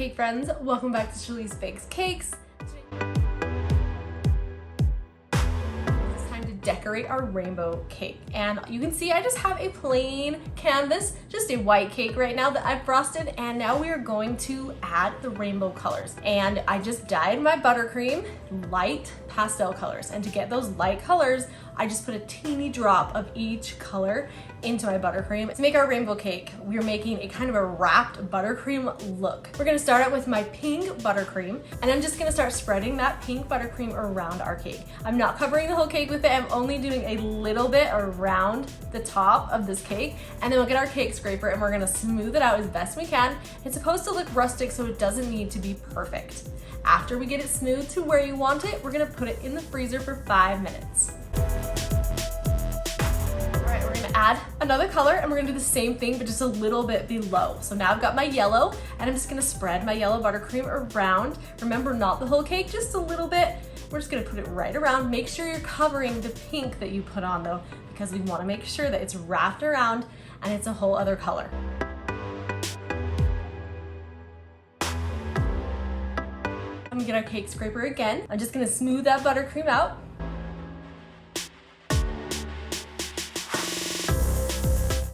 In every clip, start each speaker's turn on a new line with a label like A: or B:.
A: cake friends, welcome back to Shalice Bakes Cakes. It's time to decorate our rainbow cake. And you can see I just have a plain canvas, just a white cake right now that I've frosted, and now we are going to add the rainbow colors. And I just dyed my buttercream light pastel colors. And to get those light colors, I just put a teeny drop of each color into my buttercream. To make our rainbow cake, we're making a kind of a wrapped buttercream look. We're gonna start out with my pink buttercream, and I'm just gonna start spreading that pink buttercream around our cake. I'm not covering the whole cake with it, I'm only doing a little bit around the top of this cake, and then we'll get our cake scraper and we're gonna smooth it out as best we can. It's supposed to look rustic, so it doesn't need to be perfect. After we get it smooth to where you want it, we're gonna put it in the freezer for 5 minutes. Add another color and we're gonna do the same thing but just a little bit below. So now I've got my yellow and I'm just gonna spread my yellow buttercream around. Remember, not the whole cake, just a little bit. We're just gonna put it right around. Make sure you're covering the pink that you put on though, because we wanna make sure that it's wrapped around and it's a whole other color. I'm gonna get our cake scraper again. I'm just gonna smooth that buttercream out.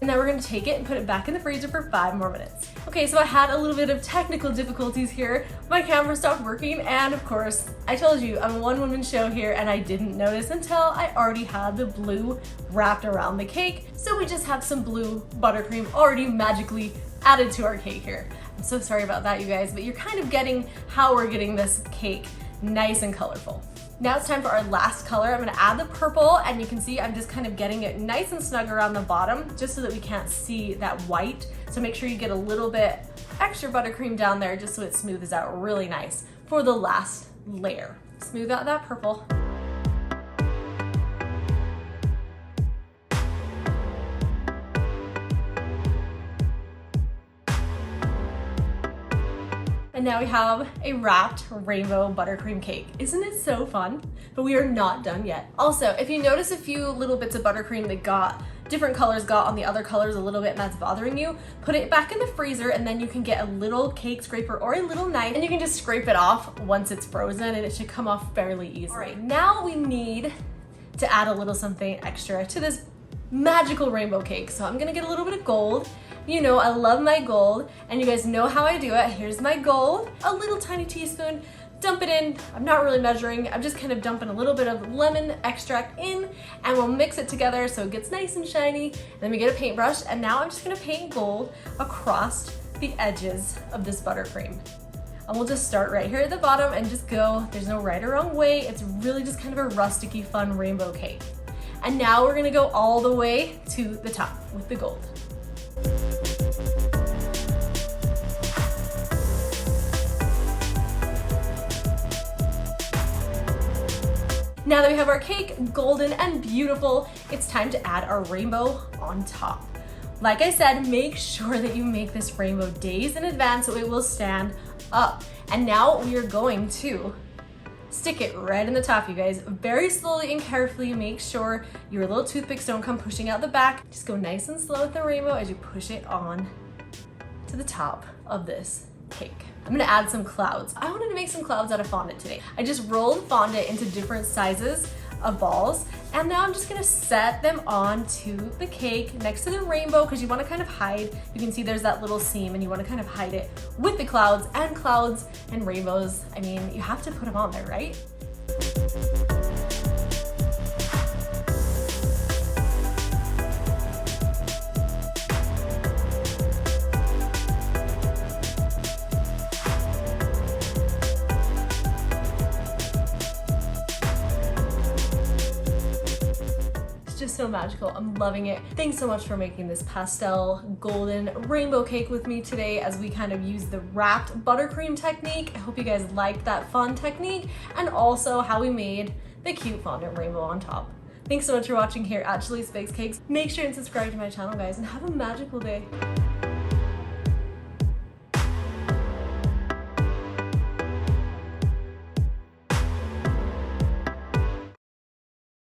A: And now we're gonna take it and put it back in the freezer for 5 more minutes. Okay, so I had a little bit of technical difficulties here. My camera stopped working, and of course, I told you I'm a one-woman show here, and I didn't notice until I already had the blue wrapped around the cake. So we just have some blue buttercream already magically added to our cake here. I'm so sorry about that, you guys, but you're kind of getting how we're getting this cake nice and colorful. Now it's time for our last color. I'm gonna add the purple, and you can see I'm just kind of getting it nice and snug around the bottom just so that we can't see that white. So make sure you get a little bit extra buttercream down there just so it smooths out really nice for the last layer. Smooth out that purple. And now we have a wrapped rainbow buttercream cake. Isn't it so fun? But we are not done yet. Also, if you notice a few little bits of buttercream that different colors got on the other colors a little bit and that's bothering you, put it back in the freezer and then you can get a little cake scraper or a little knife and you can just scrape it off once it's frozen and it should come off fairly easily. All right, now we need to add a little something extra to this magical rainbow cake. So I'm gonna get a little bit of gold. You know, I love my gold, and you guys know how I do it. Here's my gold, a little tiny teaspoon, dump it in. I'm not really measuring, I'm just kind of dumping a little bit of lemon extract in, and we'll mix it together so it gets nice and shiny. Then we get a paintbrush, and now I'm just gonna paint gold across the edges of this buttercream. And we'll just start right here at the bottom and just go, there's no right or wrong way, it's really just kind of a rusticy fun rainbow cake. And now we're gonna go all the way to the top with the gold. Now that we have our cake golden and beautiful, it's time to add our rainbow on top. Like I said, make sure that you make this rainbow days in advance so it will stand up. And now we are going to stick it right in the top, you guys. Very slowly and carefully, make sure your little toothpicks don't come pushing out the back. Just go nice and slow with the rainbow as you push it on to the top of this cake. I'm gonna add some clouds. I wanted to make some clouds out of fondant today. I just rolled fondant into different sizes of balls, and now I'm just gonna set them onto the cake next to the rainbow because you wanna kind of hide. You can see there's that little seam and you wanna kind of hide it with the clouds and rainbows. I mean, you have to put them on there, right? Just so magical. I'm loving it. Thanks so much for making this pastel golden rainbow cake with me today as we kind of use the wrapped buttercream technique. I hope you guys liked that fun technique and also how we made the cute fondant rainbow on top. Thanks so much for watching here at Shalice Bakes Cakes. Make sure and subscribe to my channel, guys, and have a magical day.